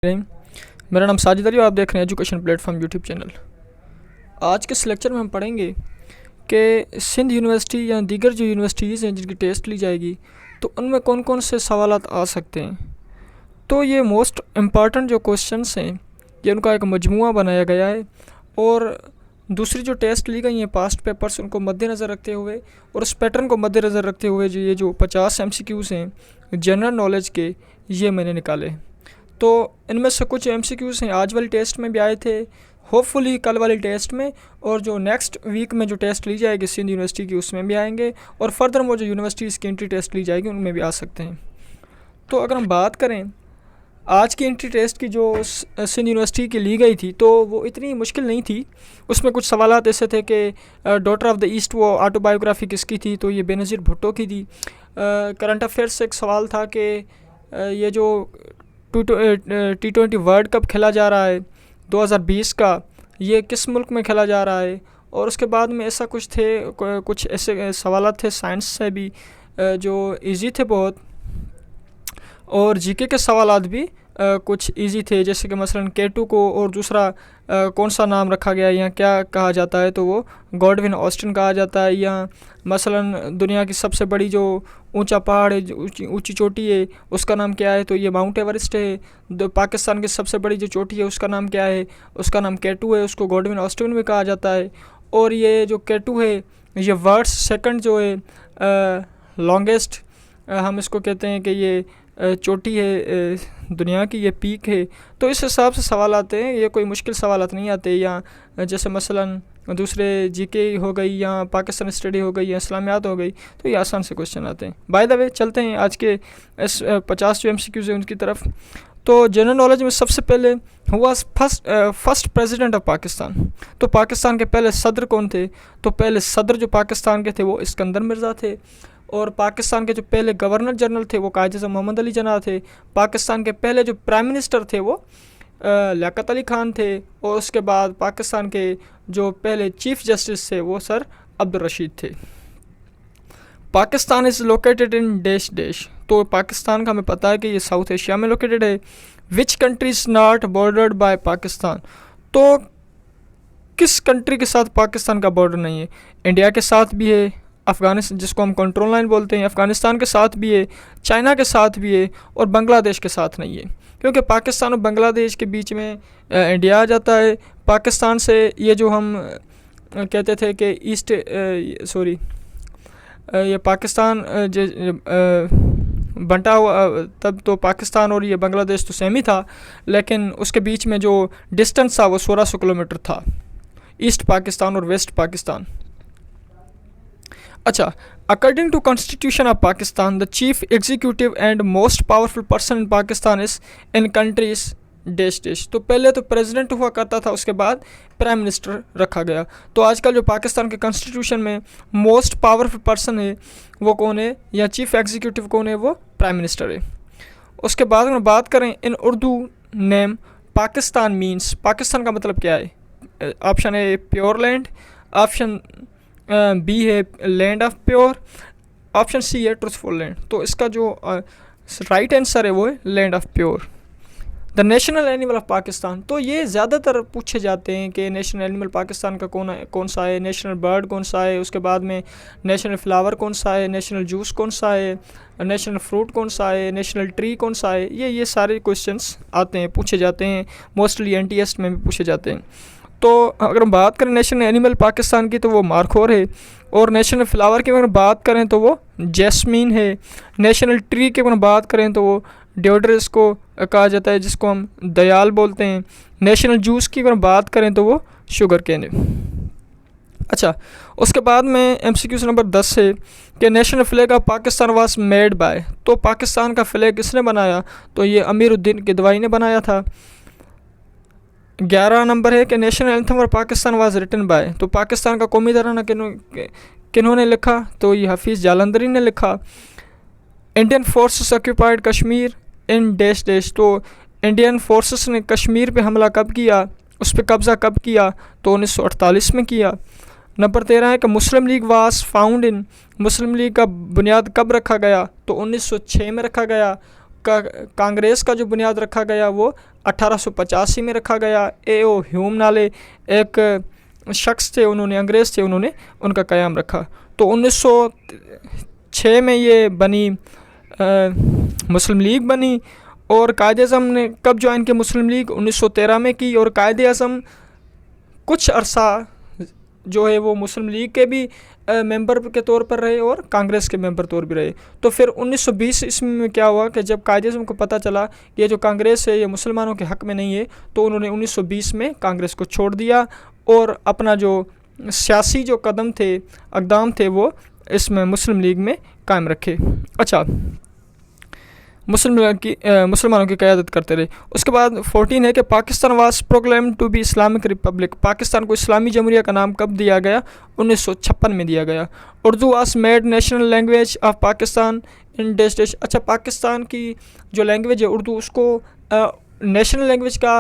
मेरा नाम साजिद अली और आप देख रहे हैं एजुकेशन प्लेटफॉर्म यूट्यूब चैनल। आज के इस लेक्चर में हम पढ़ेंगे कि सिंध यूनिवर्सिटी या दीगर जो यूनिवर्सिटीज़ हैं जिनकी टेस्ट ली जाएगी तो उनमें कौन कौन से सवालात आ सकते हैं। तो ये मोस्ट इम्पॉर्टेंट जो क्वेश्चंस हैं ये उनका एक मजमूआ बनाया गया है और दूसरी जो टेस्ट ली गई हैं पास्ट पेपर्स उनको मद्देनज़र रखते हुए और उस पैटर्न को मद्देनज़र रखते हुए जो 50 MCQs हैं जनरल नॉलेज के ये मैंने निकाले हैं। तो इनमें से कुछ MCQs हैं आज वाली टेस्ट में भी आए थे, होपफुली कल वाली टेस्ट में, और जो नेक्स्ट वीक में जो टेस्ट ली जाएगी सिंध यूनिवर्सिटी की उसमें भी आएंगे, और फर्दर वो जो यूनिवर्सिटीज़ की एंट्री टेस्ट ली जाएगी उनमें भी आ सकते हैं। तो अगर हम बात करें आज की एंट्री टेस्ट की जो सिंध यूनिवर्सिटी की ली गई थी तो वो इतनी मुश्किल नहीं थी। उसमें कुछ सवालात ऐसे थे कि डॉटर ऑफ द ईस्ट वो ऑटोबायोग्राफी किसकी थी, तो ये बेनज़ीर भुट्टो की थी। करंट अफेयर्स से एक सवाल था कि ये जो T20 वर्ल्ड कप खेला जा रहा है 2020 का, ये किस मुल्क में खेला जा रहा है। और उसके बाद में ऐसा कुछ थे, कुछ ऐसे सवालात थे साइंस से भी जो इजी थे बहुत, और जीके के सवालात भी कुछ इजी थे, जैसे कि मसलन K2 को और दूसरा कौन सा नाम रखा गया है या क्या कहा जाता है, तो वो गॉडविन ऑस्टिन कहा जाता है। या मसलन दुनिया की सबसे बड़ी जो ऊंचा पहाड़ है, जो ऊंची चोटी है, उसका नाम क्या है, तो ये माउंट एवरेस्ट है। पाकिस्तान की सबसे बड़ी जो चोटी है उसका नाम क्या है, उसका नाम K2 है, उसको गॉडविन ऑस्टिन भी कहा जाता है। और ये जो K2 है ये वर्ल्ड सेकंड जो है लॉन्गेस्ट, हम इसको कहते हैं कि ये चोटी है दुनिया की, ये पीक है। तो इस हिसाब से सवाल आते हैं, ये कोई मुश्किल सवालात नहीं आते। या जैसे मसलन दूसरे जीके हो गई या पाकिस्तान स्टडी हो गई या इस्लामियात हो गई, तो ये आसान से क्वेश्चन आते हैं। बाय द वे चलते हैं आज के इस 50 जो MCQs हैं उनकी तरफ। तो जनरल नॉलेज में सबसे पहले हुआ फर्स्ट प्रेसिडेंट ऑफ पाकिस्तान। तो पाकिस्तान के पहले सदर कौन थे, तो पहले सदर जो पाकिस्तान के थे वो इस्कंदर मिर्ज़ा थे। और पाकिस्तान के जो पहले गवर्नर जनरल थे वो कायद आज़म मोहम्मद अली जिन्ना थे। पाकिस्तान के पहले जो प्राइम मिनिस्टर थे वो लियाकत अली ख़ान थे। और उसके बाद पाकिस्तान के जो पहले चीफ जस्टिस थे वो सर अब्दुल रशीद थे। Pakistan is located in dash dash, तो पाकिस्तान का हमें पता है कि ये साउथ एशिया में लोकेटेड है। Which country is not bordered by Pakistan, तो किस कंट्री के साथ पाकिस्तान का बॉर्डर नहीं है। इंडिया के साथ भी है, अफ़गानिस्तान जिसको हम कंट्रोल लाइन बोलते हैं, अफ़गानिस्तान के साथ भी है, चाइना के साथ भी है, और बांग्लादेश के साथ नहीं है, क्योंकि पाकिस्तान और बांग्लादेश के बीच में इंडिया आ जाता है। पाकिस्तान से ये जो हम कहते थे कि ये पाकिस्तान बंटा हुआ तब तो पाकिस्तान और ये बांग्लादेश तो सेम ही था, लेकिन उसके बीच में जो डिस्टेंस था वो 1600 किलोमीटर था, ईस्ट पाकिस्तान और वेस्ट पाकिस्तान। अच्छा, according to constitution of Pakistan the chief executive and most powerful person in Pakistan is in countries dash dash. तो पहले तो प्रेसिडेंट हुआ करता था, उसके बाद प्राइम मिनिस्टर रखा गया। तो आजकल जो पाकिस्तान के कॉन्स्टिट्यूशन में मोस्ट पावरफुल पर्सन है वो कौन है, या चीफ एग्जीक्यूटिव कौन है, वो प्राइम मिनिस्टर है। उसके बाद अगर बात करें in Urdu name Pakistan means, Pakistan का मतलब क्या है। Option A pure land, option B है land of pure, option C है ट्रुथफुल लैंड। तो इसका जो राइट आंसर है वो है land of pure. The national animal of Pakistan, तो ये ज़्यादातर पूछे जाते हैं कि नेशनल एनिमल पाकिस्तान का कौन सा है, नेशनल बर्ड कौन सा है, उसके बाद में नेशनल फ्लावर कौन सा है, नेशनल जूस कौन सा है, नेशनल फ्रूट कौन सा है, नेशनल ट्री कौन सा है। ये सारे क्वेश्चंस आते हैं, पूछे जाते हैं, मोस्टली NTS में भी पूछे जाते हैं। तो अगर हम बात करें नेशनल एनिमल पाकिस्तान की तो वो मारखोर है, और नेशनल फ्लावर की अगर बात करें तो वो जैस्मीन है। नेशनल ट्री की अगर बात करें तो वो डेओड्रेस को कहा जाता है, जिसको हम दयाल बोलते हैं। नेशनल जूस की अगर बात करें तो वो शुगर केन है। अच्छा, उसके बाद में MCQ नंबर 10 है कि national flag of Pakistan was made by, तो पाकिस्तान का फ्लैग किसने बनाया, तो ये अमीरुद्दीन किदवाई ने बनाया था। 11 नंबर है कि national anthem for Pakistan was written by, तो पाकिस्तान का कौमी तराना किन्होंने लिखा, तो ये हफीज़ जालंधरी ने लिखा। Indian forces occupied Kashmir in dash dash, तो इंडियन फोर्सेस ने कश्मीर पे हमला कब किया, उस पर कब्ज़ा कब किया, तो 1948 में किया। नंबर 13 है कि Muslim League was found in, Muslim League का बुनियाद कब रखा गया, तो 1906 में रखा गया। कांग्रेस का जो बुनियाद रखा गया वो 1885 में रखा गया। A.O. ह्यूम नाले एक शख्स थे, उन्होंने अंग्रेज़ थे, उन्होंने उनका क़याम रखा। तो 1906 में ये बनी मुस्लिम लीग बनी। और कायद-ए-आज़म ने कब ज्वाइन किया मुस्लिम लीग? 1913 में की। और कायद-ए-आज़म कुछ अरसा जो है वो मुस्लिम लीग के भी मेंबर के तौर पर रहे और कांग्रेस के मेंबर तौर भी रहे। तो फिर 1920 ईस्वी में क्या हुआ कि जब कायद-ए-आज़म को पता चला कि ये जो कांग्रेस है ये मुसलमानों के हक़ में नहीं है, तो उन्होंने 1920 में कांग्रेस को छोड़ दिया और अपना जो सियासी जो कदम थे, अक़दाम थे, वो इसमें मुस्लिम लीग में कायम रखे। अच्छा, मुसलमानों की क़यादत करते रहे। उसके बाद 14 है कि Pakistan was proclaimed to be Islamic republic. Pakistan को इस्लामी जमहूरिया का नाम कब दिया गया? 1956 में दिया गया। Urdu was made national language of Pakistan in dash dash. अच्छा, पाकिस्तान की जो लैंग्वेज है उर्दू, उसको नेशनल लैंग्वेज का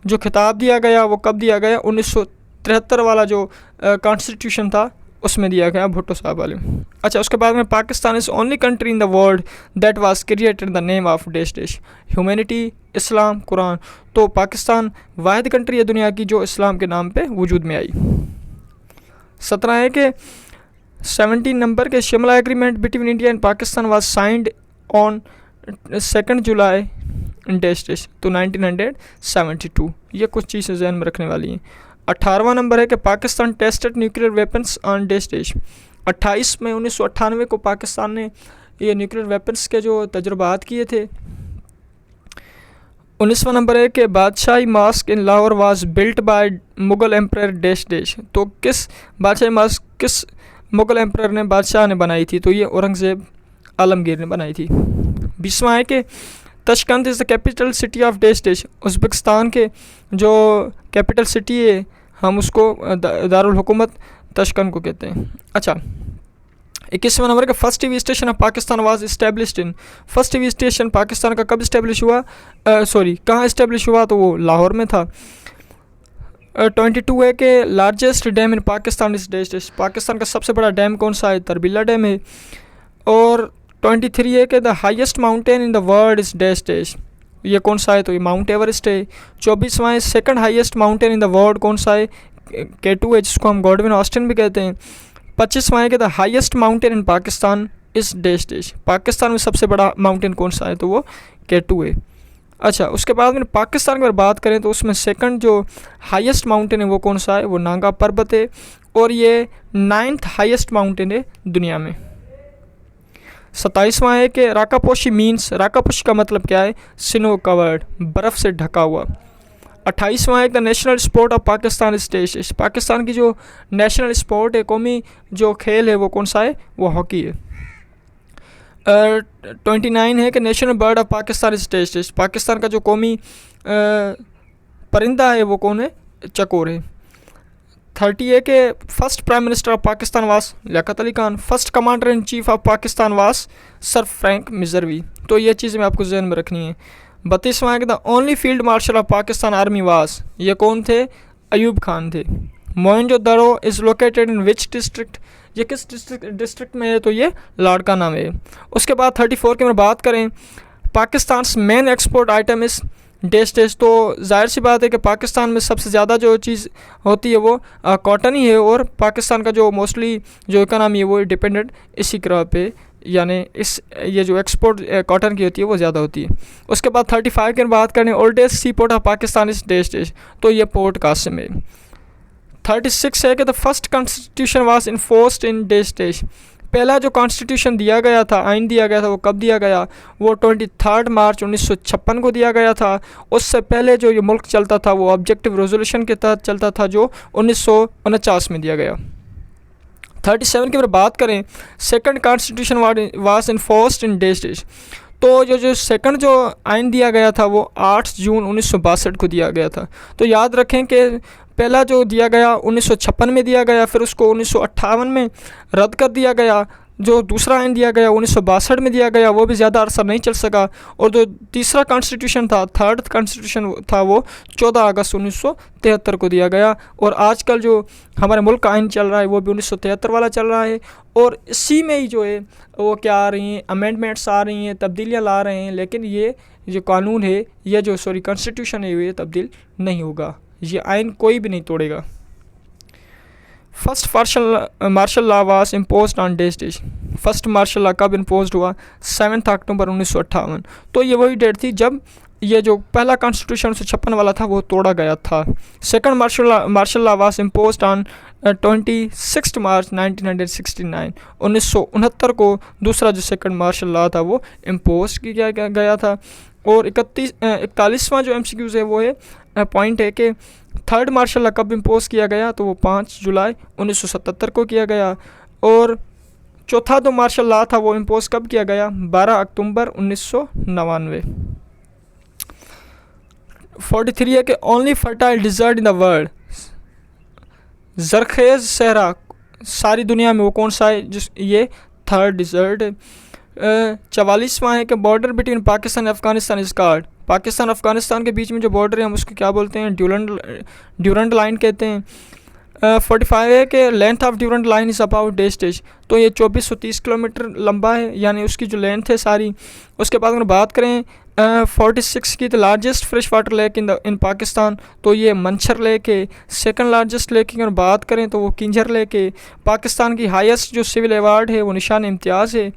जो खिताब दिया गया वो कब दिया गया? 1973 वाला जो कॉन्स्टिट्यूशन था उसमें दिया गया, भुट्टो साहब वाले। अच्छा, उसके बाद में Pakistan is only country in the world that was created the name of dash dash, humanity, Islam, Quran. तो पाकिस्तान वाहिद कंट्री है दुनिया की जो इस्लाम के नाम पे वजूद में आई। 17 है कि 17 नंबर के Shimla agreement between India and Pakistan was signed on 2 July dash dash तो 1972। ये कुछ चीज़ें जहन में रखने वाली हैं। 18वां नंबर है कि Pakistan tested nuclear weapons on dash dash. 28 मई 1998 को पाकिस्तान ने ये न्यूक्लियर वेपन्स के जो तजुर्बात किए थे। 19वां नंबर है कि Badshahi mosque in Lahore was built by Mughal emperor dash dash. तो किस बादशाही मास्क किस मुग़ल एम्परर ने, बादशाह ने बनाई थी? तो ये औरंगज़ेब आलमगीर ने बनाई थी। 20वां है कि Tashkent is the capital city of dash dash. Uzbekistan के जो कैपिटल सिटी है हम उसको दारुल हुकूमत तशकंद को कहते हैं। अच्छा, 21वां नंबर का first TV station of Pakistan was established in. First TV station Pakistan का कब इस्टेब्लिश हुआ? कहाँ इस्टेब्लिश हुआ? तो वो लाहौर में था। 22 है कि largest dam in Pakistan is dash dash. Pakistan का सबसे बड़ा डैम कौन सा है? तरबिला डैम है। और 23 है कि the highest mountain in the world is dash dash. ये कौन सा है? तो ये माउंट एवरेस्ट है। 24वां है second highest mountain in the world कौन सा है? K2 है, जिसको हम गॉडविन ऑस्टिन भी कहते हैं। 25वां है कि the highest mountain in Pakistan is dash dash. Pakistan में सबसे बड़ा माउंटेन कौन सा है? तो वो K2 है। अच्छा, उसके बाद में पाकिस्तान की अगर बात करें तो उसमें सेकंड जो हाईएस्ट माउंटेन है वो कौन सा है? वो नांगा पर्वत है और ये 9th हाईएस्ट माउंटेन है दुनिया में। 27वां है कि राकापोशी मीन्स, राकापोशी का मतलब क्या है? स्नो कवर्ड, बर्फ़ से ढका हुआ। 28वां है the national sport of Pakistan is dash dash. Pakistan की जो नेशनल स्पोर्ट है, कौमी जो खेल है वो कौन सा है? वो हॉकी है। 29 है कि national bird of Pakistan is dash dash. Pakistan का जो कौमी परिंदा है वो कौन है? चकोर है। 30 है कि first prime minister of Pakistan was Liaquat Ali Khan. First commander in chief of Pakistan was sir Frank मिजरवी। तो ये चीज़ें आपको जहन में रखनी है। 32वां है कि the only field marshal of Pakistan army वास, ये कौन थे? अयूब खान थे। Mohenjodaro is located in which district, ये किस डिस्ट्रिक्ट में है? तो ये लाड़काना में है। उसके बाद 34 की अगर बात करें, पाकिस्तान मेन एक्सपोर्ट आइटम इस डैश डैश। तो जाहिर सी बात है कि पाकिस्तान में सबसे ज़्यादा जो चीज़ होती है वो कॉटन ही है और पाकिस्तान का जो मोस्टली जो इकॉनमी है वो डिपेंडेंट इसी क्रॉप पे, यानी इस ये जो एक्सपोर्ट कॉटन की होती है वो ज़्यादा होती है। उसके बाद 35 की बात करें, oldest sea port of Pakistan is dash dash. तो ये पोर्ट कासिम है। 36 है कि the first constitution was enforced in dash dash. पहला जो कॉन्स्टिट्यूशन दिया गया था, आइन दिया गया था, वो कब दिया गया? वो 23 मार्च 1956 को दिया गया था। उससे पहले जो ये मुल्क चलता था वो ऑब्जेक्टिव रेजोल्यूशन के तहत चलता था जो 1949 में दिया गया। 37 की अगर बात करें, second constitution was enforced in dash dash. तो जो सेकंड जो आइन दिया गया था वो 8 जून 1962 को दिया गया था। तो याद रखें कि पहला जो दिया गया 1956 में दिया गया, फिर उसको 1958 में रद्द कर दिया गया जो दूसरा आइन दिया गया 1962 में दिया गया वो भी ज़्यादा अरसा नहीं चल सका, और जो तीसरा कॉन्स्टिट्यूशन था, थर्ड कॉन्स्टिट्यूशन था, वो 14 अगस्त 1973 को दिया गया। और आजकल जो हमारे मुल्क का आइन चल रहा है वो भी 1973 वाला चल रहा है, और इसी में ही जो है वो क्या आ रही हैं, अमेंडमेंट्स आ रही हैं, तब्दीलियाँ ला रहे हैं, लेकिन ये जो कानून है, ये जो कॉन्स्टिट्यूशन है, ये तब्दील नहीं होगा, ये आइन कोई भी नहीं तोड़ेगा। First martial law was imposed on days. First martial law कब इम्पोज हुआ? 7 अक्टूबर 1958। तो ये वही डेट थी जब ये जो पहला कॉन्स्टिट्यूशन 1956 वाला था वो तोड़ा गया था। Second martial law was imposed on 26 March 1969। 1969 को दूसरा जो सेकंड मार्शल लॉ था वो इम्पोज किया गया था। और 41वां जो MCQs है वो है पॉइंट है कि थर्ड मार्शल लॉ कब इम्पोज किया गया? तो वो 5 जुलाई 1977 को किया गया। और चौथा जो मार्शल लॉ था वो इम्पोज कब किया गया? 12 अक्टूबर 1999। 43 है कि only fertile desert in the world, जरखेज सहरा सारी दुनिया में वो कौन सा है? जिस ये थर्ड डिजर्ट है। 44वां है कि border between Pakistan and Afghanistan is called, Pakistan Afghanistan के बीच में जो बॉर्डर है हम उसको क्या बोलते हैं? ड्यूरेंट लाइन कहते हैं। 45 है कि length of Durand line is about days. तो ये 2430 किलोमीटर लंबा है, यानी उसकी जो लेंथ है सारी। उसके बाद अगर बात करें 46 की, the largest fresh water lake in Pakistan, तो ये मंछर लेक है। सेकंड लार्जेस्ट लेक की अगर बात करें तो वो किंजर लेक है। पाकिस्तान की हाईएस्ट जो सिविल अवार्ड है वो निशान इम्तियाज़ है,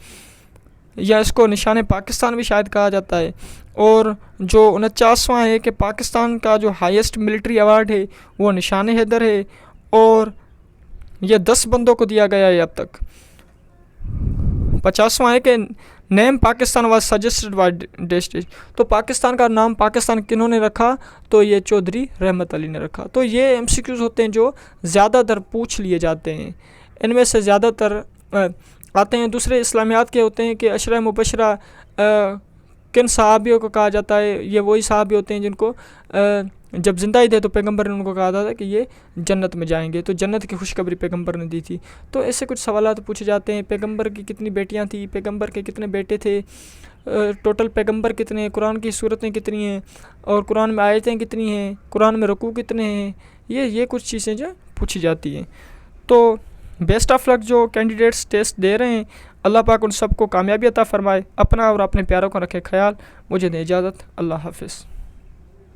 या इसको निशान पाकिस्तान भी शायद कहा जाता है। और जो 49वां है कि पाकिस्तान का जो हाईएस्ट मिलिट्री अवार्ड है वो निशान हैदर है, और यह 10 बंदों को दिया गया है अब तक। 50वां है कि name Pakistan was suggested by dash. तो पाकिस्तान का नाम पाकिस्तान किन्होंने रखा? तो ये चौधरी रहमत अली ने रखा। तो ये MCQs होते हैं जो ज़्यादातर पूछ लिए जाते हैं। इनमें से ज़्यादातर आते हैं दूसरे इस्लामियात के होते हैं कि अशरा मुबशरा किन सहाबियों को कहा जाता है? ये वही सहाबी होते हैं जिनको जब ज़िंदा ही थे तो पैगंबर ने उनको कहा था कि ये जन्नत में जाएंगे, तो जन्नत की खुशखबरी पैगंबर ने दी थी। तो ऐसे कुछ सवालात पूछे जाते हैं। पैगंबर की कितनी बेटियां थी? पैगंबर के कितने बेटे थे? टोटल पैगंबर कितने हैं? कुरान की सूरतें कितनी हैं? और कुरान में आयतें कितनी हैं? कुरान में रुकू कितने हैं? ये कुछ चीज़ें जो पूछी जाती हैं। तो बेस्ट ऑफ लक जो कैंडिडेट्स टेस्ट दे रहे हैं, अल्लाह पाक उन सबको कामयाबी अता फ़रमाए। अपना और अपने प्यारों का रखे ख्याल। मुझे दे इजाज़त। अल्लाह हाफ़िज़।